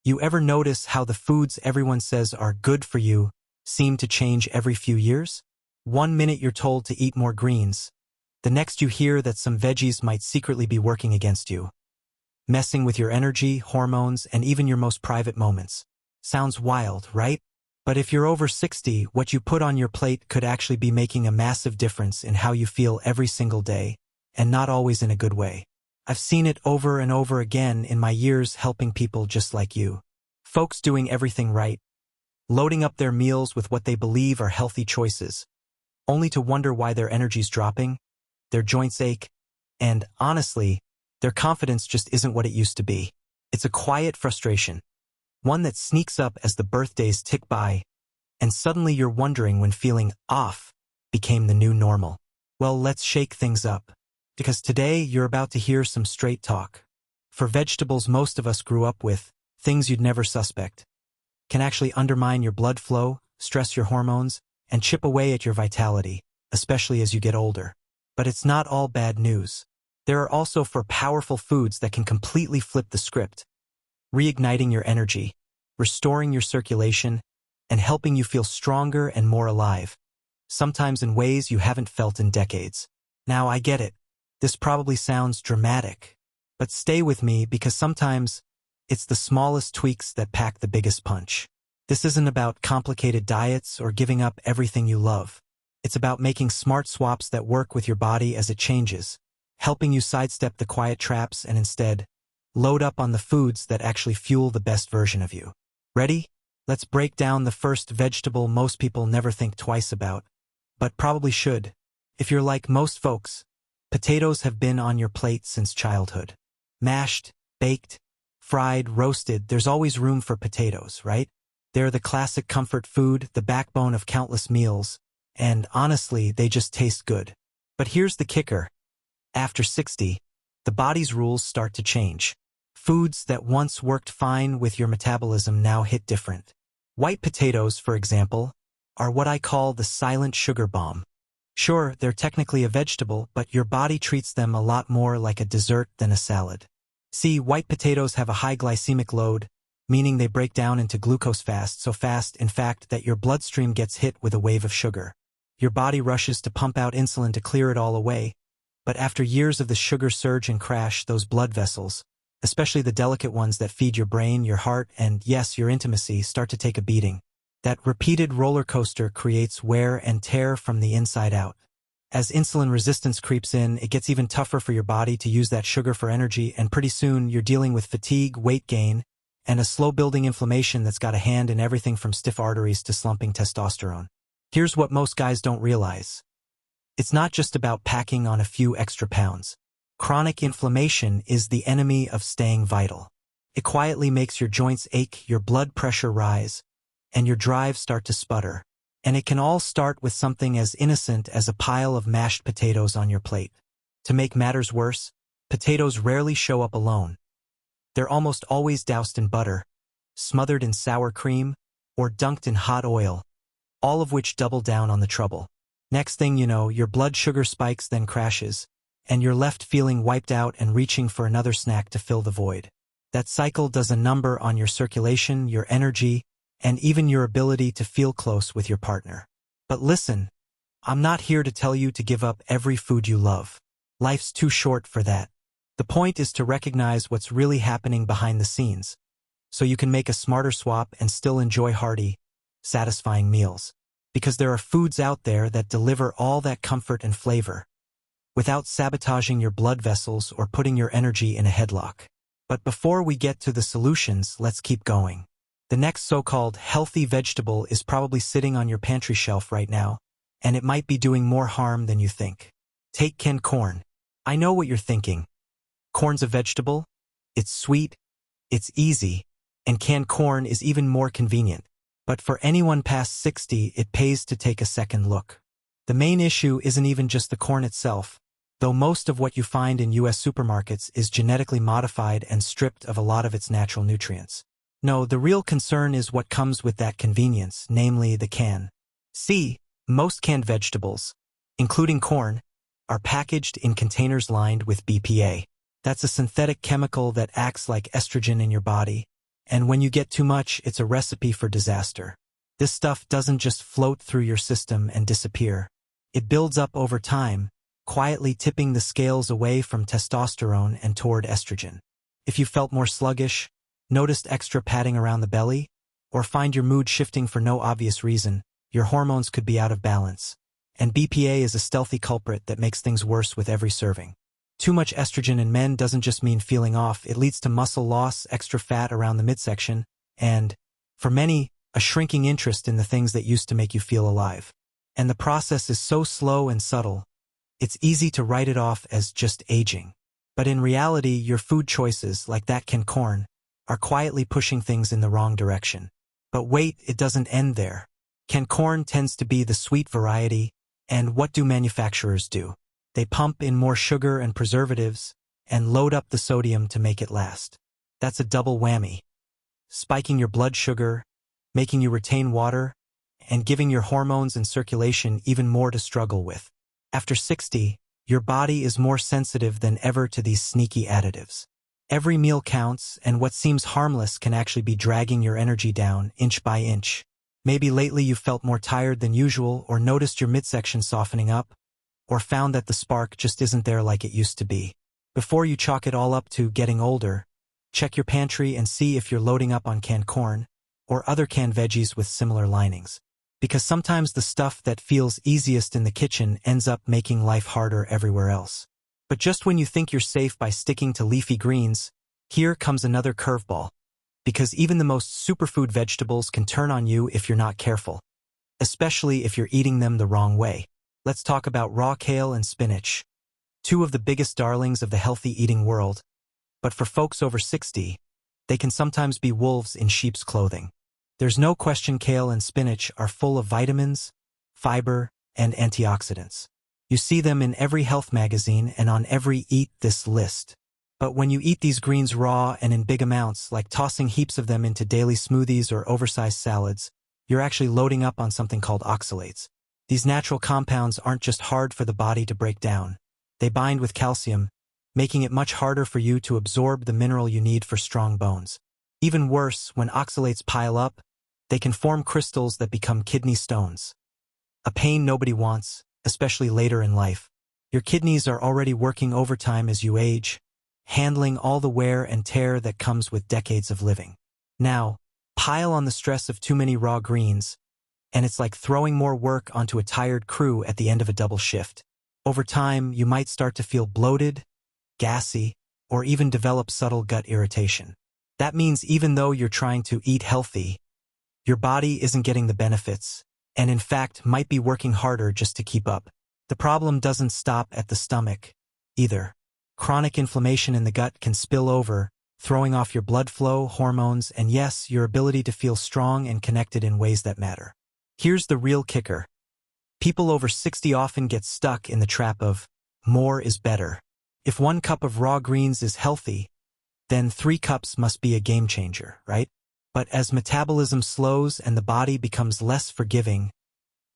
You ever notice how the foods everyone says are good for you seem to change every few years? One minute you're told to eat more greens, the next you hear that some veggies might secretly be working against you, messing with your energy, hormones, and even your most private moments. Sounds wild, right? But if you're over 60, what you put on your plate could actually be making a massive difference in how you feel every single day, and not always in a good way. I've seen it over and over again in my years helping people just like you. Folks doing everything right, loading up their meals with what they believe are healthy choices, only to wonder why their energy's dropping, their joints ache, and, honestly, their confidence just isn't what it used to be. It's a quiet frustration, one that sneaks up as the birthdays tick by, and suddenly you're wondering when feeling off became the new normal. Well, let's shake things up, because today you're about to hear some straight talk. For vegetables most of us grew up with, things you'd never suspect, can actually undermine your blood flow, stress your hormones, and chip away at your vitality, especially as you get older. But it's not all bad news. There are also four powerful foods that can completely flip the script, reigniting your energy, restoring your circulation, and helping you feel stronger and more alive, sometimes in ways you haven't felt in decades. Now, I get it. This probably sounds dramatic, but stay with me because sometimes it's the smallest tweaks that pack the biggest punch. This isn't about complicated diets or giving up everything you love. It's about making smart swaps that work with your body as it changes, helping you sidestep the quiet traps and instead load up on the foods that actually fuel the best version of you. Ready? Let's break down the first vegetable most people never think twice about, but probably should. If you're like most folks, potatoes have been on your plate since childhood. Mashed, baked, fried, roasted, there's always room for potatoes, right? They're the classic comfort food, the backbone of countless meals, and honestly, they just taste good. But here's the kicker. After 60, the body's rules start to change. Foods that once worked fine with your metabolism now hit different. White potatoes, for example, are what I call the silent sugar bomb. Sure, they're technically a vegetable, but your body treats them a lot more like a dessert than a salad. See, white potatoes have a high glycemic load, meaning they break down into glucose fast, so fast, in fact, that your bloodstream gets hit with a wave of sugar. Your body rushes to pump out insulin to clear it all away, but after years of the sugar surge and crash, those blood vessels, especially the delicate ones that feed your brain, your heart, and, yes, your intimacy, start to take a beating. That repeated roller coaster creates wear and tear from the inside out. As insulin resistance creeps in, it gets even tougher for your body to use that sugar for energy, and pretty soon you're dealing with fatigue, weight gain, and a slow-building inflammation that's got a hand in everything from stiff arteries to slumping testosterone. Here's what most guys don't realize. It's not just about packing on a few extra pounds. Chronic inflammation is the enemy of staying vital. It quietly makes your joints ache, your blood pressure rise, and your drive start to sputter. And it can all start with something as innocent as a pile of mashed potatoes on your plate. To make matters worse, potatoes rarely show up alone. They're almost always doused in butter, smothered in sour cream, or dunked in hot oil, all of which double down on the trouble. Next thing you know, your blood sugar spikes, then crashes, and you're left feeling wiped out and reaching for another snack to fill the void. That cycle does a number on your circulation, your energy, and even your ability to feel close with your partner. But listen, I'm not here to tell you to give up every food you love. Life's too short for that. The point is to recognize what's really happening behind the scenes, so you can make a smarter swap and still enjoy hearty, satisfying meals. Because there are foods out there that deliver all that comfort and flavor, without sabotaging your blood vessels or putting your energy in a headlock. But before we get to the solutions, let's keep going. The next so-called healthy vegetable is probably sitting on your pantry shelf right now, and it might be doing more harm than you think. Take canned corn. I know what you're thinking. Corn's a vegetable, it's sweet, it's easy, and canned corn is even more convenient. But for anyone past 60, it pays to take a second look. The main issue isn't even just the corn itself, though most of what you find in US supermarkets is genetically modified and stripped of a lot of its natural nutrients. No, the real concern is what comes with that convenience, namely the can. See, most canned vegetables, including corn, are packaged in containers lined with BPA. That's a synthetic chemical that acts like estrogen in your body, And when you get too much, it's a recipe for disaster. This stuff doesn't just float through your system and disappear. It builds up over time, quietly tipping the scales away from testosterone and toward estrogen. If you felt more sluggish, noticed extra padding around the belly, or find your mood shifting for no obvious reason, your hormones could be out of balance. And BPA is a stealthy culprit that makes things worse with every serving. Too much estrogen in men doesn't just mean feeling off, it leads to muscle loss, extra fat around the midsection, and, for many, a shrinking interest in the things that used to make you feel alive. And the process is so slow and subtle, it's easy to write it off as just aging. But in reality, your food choices, like that canned corn, are quietly pushing things in the wrong direction. But wait, it doesn't end there. Canned corn tends to be the sweet variety, and what do manufacturers do? They pump in more sugar and preservatives, and load up the sodium to make it last. That's a double whammy. Spiking your blood sugar, making you retain water, and giving your hormones and circulation even more to struggle with. After 60, your body is more sensitive than ever to these sneaky additives. Every meal counts, and what seems harmless can actually be dragging your energy down inch by inch. Maybe lately you felt more tired than usual, or noticed your midsection softening up, or found that the spark just isn't there like it used to be. Before you chalk it all up to getting older, check your pantry and see if you're loading up on canned corn or other canned veggies with similar linings. Because sometimes the stuff that feels easiest in the kitchen ends up making life harder everywhere else. But just when you think you're safe by sticking to leafy greens, here comes another curveball. Because even the most superfood vegetables can turn on you if you're not careful, especially if you're eating them the wrong way. Let's talk about raw kale and spinach, two of the biggest darlings of the healthy eating world. But for folks over 60, they can sometimes be wolves in sheep's clothing. There's no question kale and spinach are full of vitamins, fiber, and antioxidants. You see them in every health magazine and on every Eat This list. But when you eat these greens raw and in big amounts, like tossing heaps of them into daily smoothies or oversized salads, you're actually loading up on something called oxalates. These natural compounds aren't just hard for the body to break down. They bind with calcium, making it much harder for you to absorb the mineral you need for strong bones. Even worse, when oxalates pile up, they can form crystals that become kidney stones. A pain nobody wants, especially later in life. Your kidneys are already working overtime as you age, handling all the wear and tear that comes with decades of living. Now, pile on the stress of too many raw greens, and it's like throwing more work onto a tired crew at the end of a double shift. Over time, you might start to feel bloated, gassy, or even develop subtle gut irritation. That means even though you're trying to eat healthy, your body isn't getting the benefits, and in fact might be working harder just to keep up. The problem doesn't stop at the stomach, either. Chronic inflammation in the gut can spill over, throwing off your blood flow, hormones, and yes, your ability to feel strong and connected in ways that matter. Here's the real kicker. People over 60 often get stuck in the trap of more is better. If 1 cup of raw greens is healthy, then 3 cups must be a game changer, right? But as metabolism slows and the body becomes less forgiving,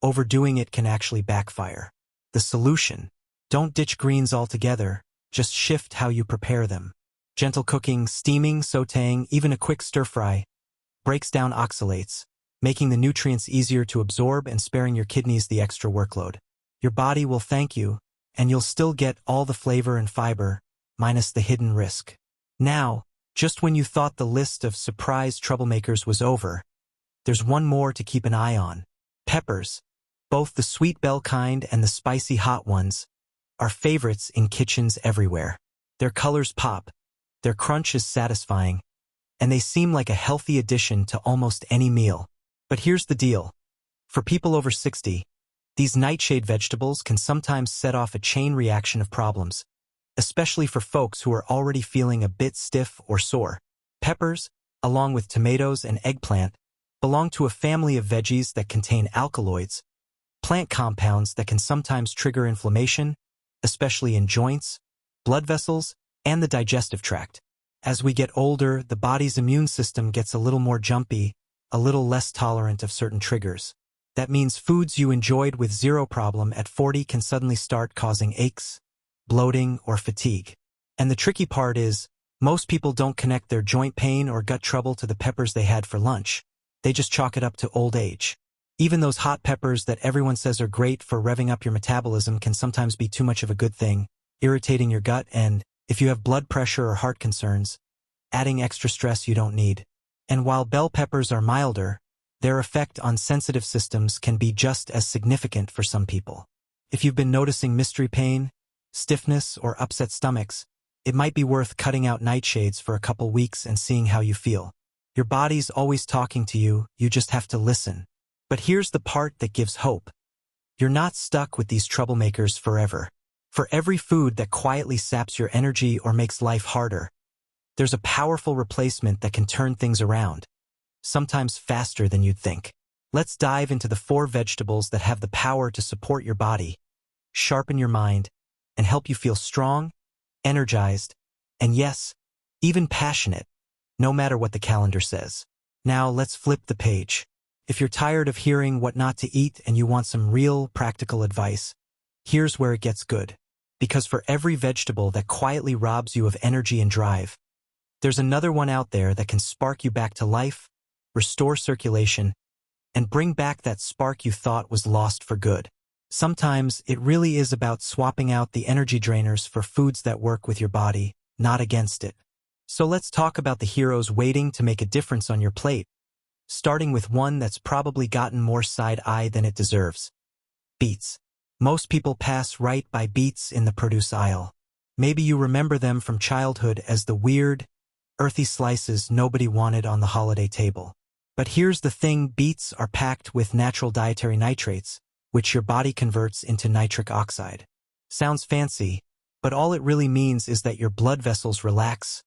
overdoing it can actually backfire. The solution: don't ditch greens altogether, just shift how you prepare them. Gentle cooking, steaming, sautéing, even a quick stir-fry breaks down oxalates, making the nutrients easier to absorb and sparing your kidneys the extra workload. Your body will thank you, and you'll still get all the flavor and fiber, minus the hidden risk. Now, just when you thought the list of surprise troublemakers was over, there's one more to keep an eye on. Peppers, both the sweet bell kind and the spicy hot ones, are favorites in kitchens everywhere. Their colors pop, their crunch is satisfying, and they seem like a healthy addition to almost any meal. But here's the deal. For people over 60, these nightshade vegetables can sometimes set off a chain reaction of problems, especially for folks who are already feeling a bit stiff or sore. Peppers, along with tomatoes and eggplant, belong to a family of veggies that contain alkaloids, plant compounds that can sometimes trigger inflammation, especially in joints, blood vessels, and the digestive tract. As we get older, the body's immune system gets a little more jumpy, a little less tolerant of certain triggers. That means foods you enjoyed with zero problem at 40 can suddenly start causing aches, bloating, or fatigue. And the tricky part is, Most people don't connect their joint pain or gut trouble to the peppers they had for lunch. They just chalk it up to old age. Even those hot peppers that everyone says are great for revving up your metabolism can sometimes be too much of a good thing, irritating your gut, and, if you have blood pressure or heart concerns, adding extra stress you don't need. And while bell peppers are milder, their effect on sensitive systems can be just as significant for some people. If you've been noticing mystery pain, stiffness, or upset stomachs, it might be worth cutting out nightshades for a couple weeks and seeing how you feel. Your body's always talking to you, you just have to listen. But here's the part that gives hope. You're not stuck with these troublemakers forever. For every food that quietly saps your energy or makes life harder, there's a powerful replacement that can turn things around, sometimes faster than you'd think. Let's dive into the 4 vegetables that have the power to support your body, sharpen your mind, and help you feel strong, energized, and yes, even passionate, no matter what the calendar says. Now let's flip the page. If you're tired of hearing what not to eat and you want some real, practical advice, here's where it gets good. Because for every vegetable that quietly robs you of energy and drive, there's another one out there that can spark you back to life, restore circulation, and bring back that spark you thought was lost for good. Sometimes it really is about swapping out the energy drainers for foods that work with your body, not against it. So let's talk about the heroes waiting to make a difference on your plate, starting with one that's probably gotten more side-eye than it deserves. Beets. Most people pass right by beets in the produce aisle. Maybe you remember them from childhood as the weird, earthy slices nobody wanted on the holiday table. But here's the thing, beets are packed with natural dietary nitrates, which your body converts into nitric oxide. Sounds fancy, but all it really means is that your blood vessels relax,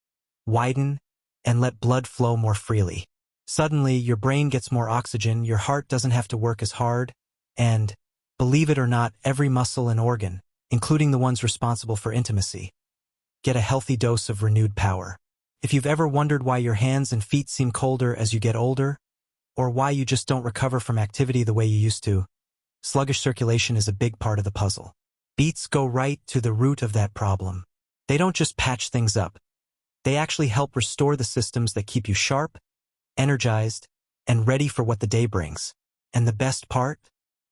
widen, and let blood flow more freely. Suddenly, your brain gets more oxygen, your heart doesn't have to work as hard, and, believe it or not, every muscle and organ, including the ones responsible for intimacy, get a healthy dose of renewed power. If you've ever wondered why your hands and feet seem colder as you get older, or why you just don't recover from activity the way you used to, sluggish circulation is a big part of the puzzle. Beets go right to the root of that problem. They don't just patch things up. They actually help restore the systems that keep you sharp, energized, and ready for what the day brings. And the best part?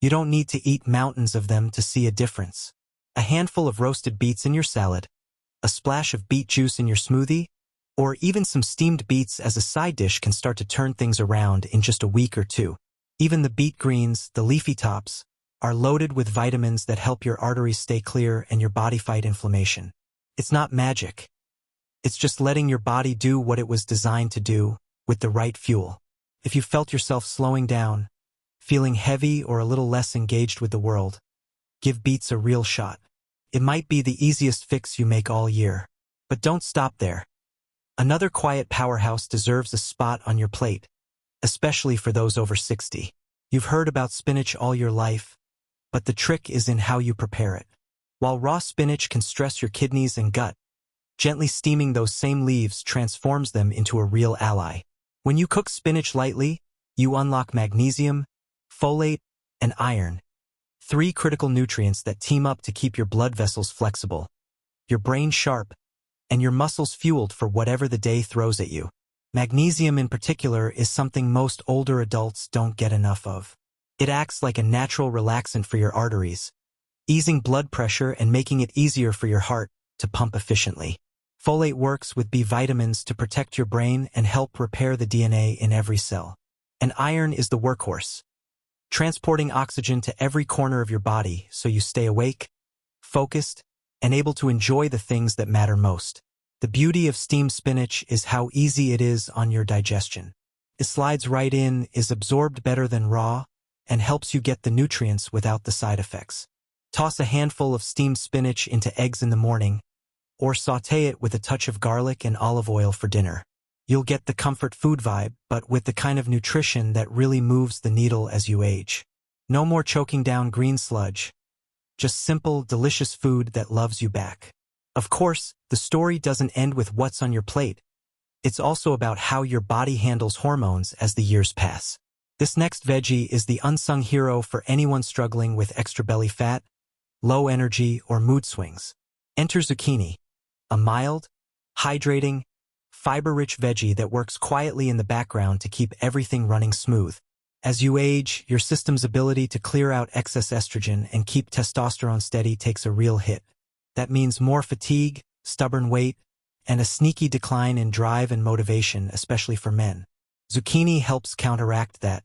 You don't need to eat mountains of them to see a difference. A handful of roasted beets in your salad, a splash of beet juice in your smoothie, or even some steamed beets as a side dish can start to turn things around in just a week or two. Even the beet greens, the leafy tops, are loaded with vitamins that help your arteries stay clear and your body fight inflammation. It's not magic. It's just letting your body do what it was designed to do, with the right fuel. If you felt yourself slowing down, feeling heavy or a little less engaged with the world, give beets a real shot. It might be the easiest fix you make all year. But don't stop there. Another quiet powerhouse deserves a spot on your plate, especially for those over 60. You've heard about spinach all your life, but the trick is in how you prepare it. While raw spinach can stress your kidneys and gut, gently steaming those same leaves transforms them into a real ally. When you cook spinach lightly, you unlock magnesium, folate, and iron, 3 critical nutrients that team up to keep your blood vessels flexible, your brain sharp, and your muscles fueled for whatever the day throws at you. Magnesium in particular is something most older adults don't get enough of. It acts like a natural relaxant for your arteries, easing blood pressure and making it easier for your heart to pump efficiently. Folate works with B vitamins to protect your brain and help repair the DNA in every cell. And iron is the workhorse, transporting oxygen to every corner of your body so you stay awake, focused, and able to enjoy the things that matter most. The beauty of steamed spinach is how easy it is on your digestion. It slides right in, is absorbed better than raw, and helps you get the nutrients without the side effects. Toss a handful of steamed spinach into eggs in the morning, or sauté it with a touch of garlic and olive oil for dinner. You'll get the comfort food vibe, but with the kind of nutrition that really moves the needle as you age. No more choking down green sludge. Just simple, delicious food that loves you back. Of course, the story doesn't end with what's on your plate. It's also about how your body handles hormones as the years pass. This next veggie is the unsung hero for anyone struggling with extra belly fat, low energy, or mood swings. Enter zucchini, a mild, hydrating, fiber-rich veggie that works quietly in the background to keep everything running smooth. As you age, your system's ability to clear out excess estrogen and keep testosterone steady takes a real hit. That means more fatigue, stubborn weight, and a sneaky decline in drive and motivation, especially for men. Zucchini helps counteract that.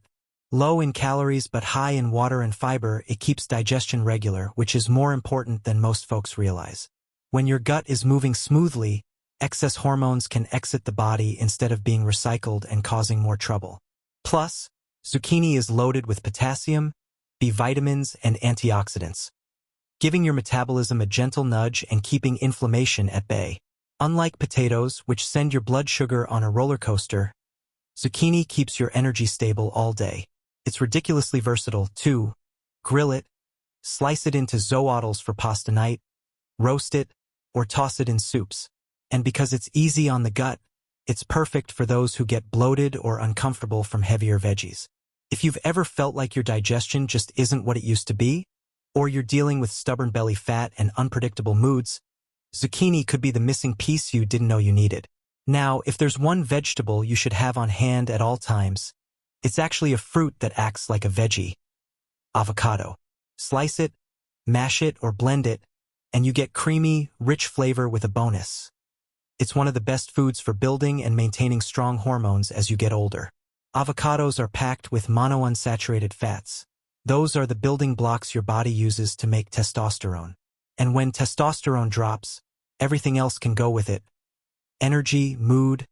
Low in calories but high in water and fiber, it keeps digestion regular, which is more important than most folks realize. When your gut is moving smoothly, excess hormones can exit the body instead of being recycled and causing more trouble. Plus, zucchini is loaded with potassium, B vitamins, and antioxidants, giving your metabolism a gentle nudge and keeping inflammation at bay. Unlike potatoes, which send your blood sugar on a roller coaster, zucchini keeps your energy stable all day. It's ridiculously versatile, too. Grill it, slice it into zoodles for pasta night, roast it, or toss it in soups. And because it's easy on the gut, it's perfect for those who get bloated or uncomfortable from heavier veggies. If you've ever felt like your digestion just isn't what it used to be, or you're dealing with stubborn belly fat and unpredictable moods, zucchini could be the missing piece you didn't know you needed. Now, if there's one vegetable you should have on hand at all times, it's actually a fruit that acts like a veggie: avocado. Slice it, mash it, or blend it, and you get creamy, rich flavor with a bonus. It's one of the best foods for building and maintaining strong hormones as you get older. Avocados are packed with monounsaturated fats. Those are the building blocks your body uses to make testosterone. And when testosterone drops, everything else can go with it: energy, mood,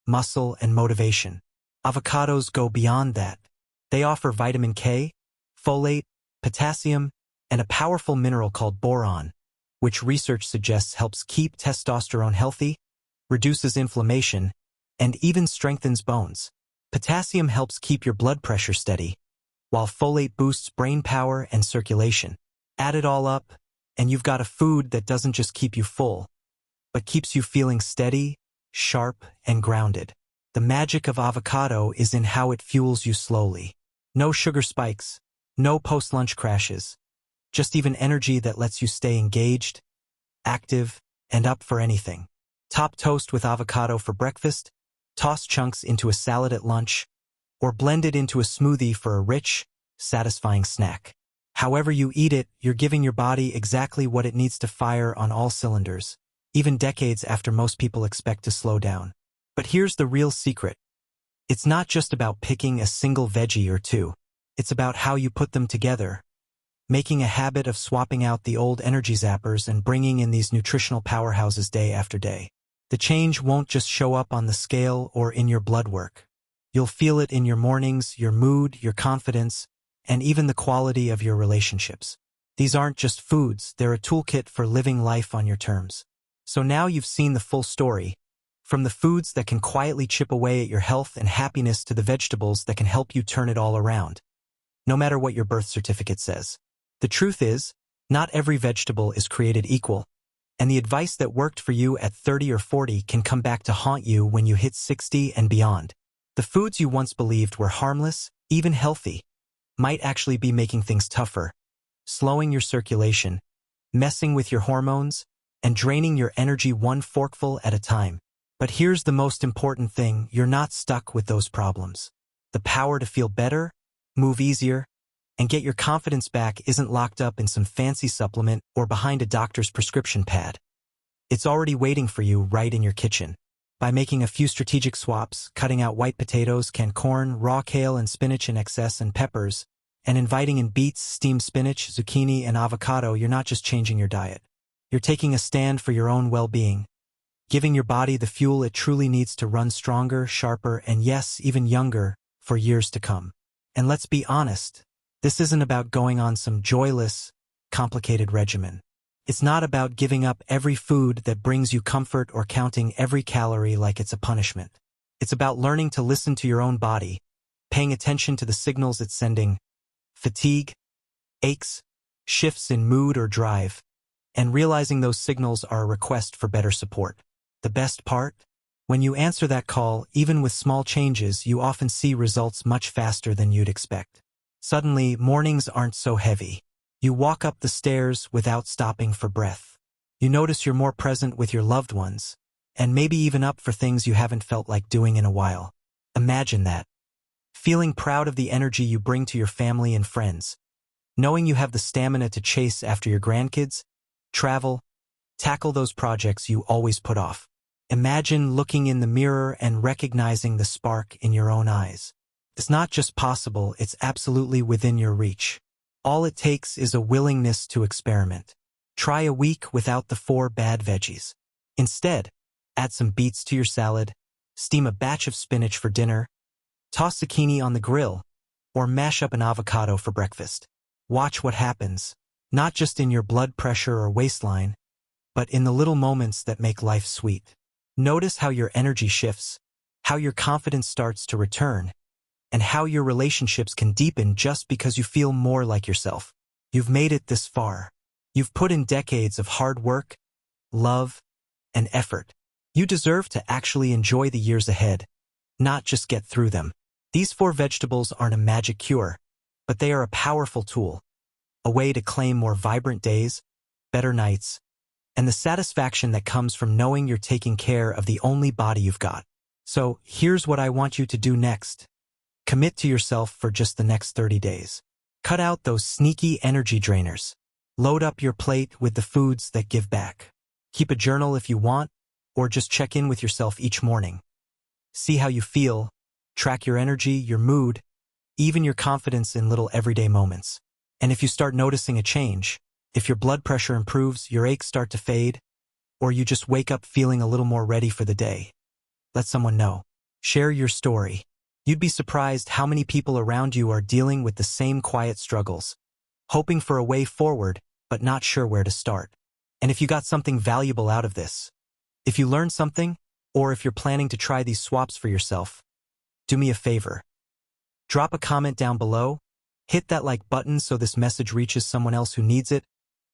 muscle, and motivation. Avocados go beyond that. They offer vitamin K, folate, potassium, and a powerful mineral called boron, which research suggests helps keep testosterone healthy, reduces inflammation, and even strengthens bones. Potassium helps keep your blood pressure steady, while folate boosts brain power and circulation. Add it all up, and you've got a food that doesn't just keep you full, but keeps you feeling steady, sharp, and grounded. The magic of avocado is in how it fuels you slowly. No sugar spikes, no post-lunch crashes, just even energy that lets you stay engaged, active, and up for anything. Top toast with avocado for breakfast, toss chunks into a salad at lunch, or blend it into a smoothie for a rich, satisfying snack. However you eat it, you're giving your body exactly what it needs to fire on all cylinders, even decades after most people expect to slow down. But here's the real secret. It's not just about picking a single veggie or two. It's about how you put them together, making a habit of swapping out the old energy zappers and bringing in these nutritional powerhouses day after day. The change won't just show up on the scale or in your blood work. You'll feel it in your mornings, your mood, your confidence, and even the quality of your relationships. These aren't just foods, they're a toolkit for living life on your terms. So now you've seen the full story, from the foods that can quietly chip away at your health and happiness to the vegetables that can help you turn it all around, no matter what your birth certificate says. The truth is, not every vegetable is created equal, and the advice that worked for you at 30 or 40 can come back to haunt you when you hit 60 and beyond. The foods you once believed were harmless, even healthy, might actually be making things tougher, slowing your circulation, messing with your hormones, and draining your energy one forkful at a time. But here's the most important thing: you're not stuck with those problems. The power to feel better, move easier, and get your confidence back isn't locked up in some fancy supplement or behind a doctor's prescription pad. It's already waiting for you right in your kitchen. By making a few strategic swaps, cutting out white potatoes, canned corn, raw kale and spinach in excess, and peppers, and inviting in beets, steamed spinach, zucchini, and avocado, you're not just changing your diet. You're taking a stand for your own well-being, giving your body the fuel it truly needs to run stronger, sharper, and yes, even younger for years to come. And let's be honest, this isn't about going on some joyless, complicated regimen. It's not about giving up every food that brings you comfort or counting every calorie like it's a punishment. It's about learning to listen to your own body, paying attention to the signals it's sending: fatigue, aches, shifts in mood or drive, and realizing those signals are a request for better support. The best part? When you answer that call, even with small changes, you often see results much faster than you'd expect. Suddenly, mornings aren't so heavy. You walk up the stairs without stopping for breath. You notice you're more present with your loved ones, and maybe even up for things you haven't felt like doing in a while. Imagine that. Feeling proud of the energy you bring to your family and friends. Knowing you have the stamina to chase after your grandkids, travel, tackle those projects you always put off. Imagine looking in the mirror and recognizing the spark in your own eyes. It's not just possible, it's absolutely within your reach. All it takes is a willingness to experiment. Try a week without the 4 bad veggies. Instead, add some beets to your salad, steam a batch of spinach for dinner, toss zucchini on the grill, or mash up an avocado for breakfast. Watch what happens, not just in your blood pressure or waistline, but in the little moments that make life sweet. Notice how your energy shifts, how your confidence starts to return, and how your relationships can deepen just because you feel more like yourself. You've made it this far. You've put in decades of hard work, love, and effort. You deserve to actually enjoy the years ahead, not just get through them. These 4 vegetables aren't a magic cure, but they are a powerful tool, a way to claim more vibrant days, better nights, and the satisfaction that comes from knowing you're taking care of the only body you've got. So here's what I want you to do next. Commit to yourself for just the next 30 days. Cut out those sneaky energy drainers. Load up your plate with the foods that give back. Keep a journal if you want, or just check in with yourself each morning. See how you feel, track your energy, your mood, even your confidence in little everyday moments. And if you start noticing a change, if your blood pressure improves, your aches start to fade, or you just wake up feeling a little more ready for the day, let someone know. Share your story. You'd be surprised how many people around you are dealing with the same quiet struggles, hoping for a way forward, but not sure where to start. And if you got something valuable out of this, if you learned something, or if you're planning to try these swaps for yourself, do me a favor. Drop a comment down below, hit that like button so this message reaches someone else who needs it,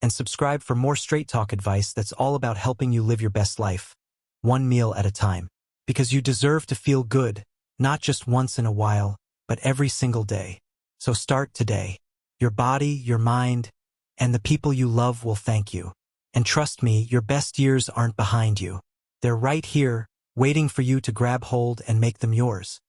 and subscribe for more straight talk advice that's all about helping you live your best life, one meal at a time. Because you deserve to feel good, not just once in a while, but every single day. So start today. Your body, your mind, and the people you love will thank you. And trust me, your best years aren't behind you. They're right here, waiting for you to grab hold and make them yours.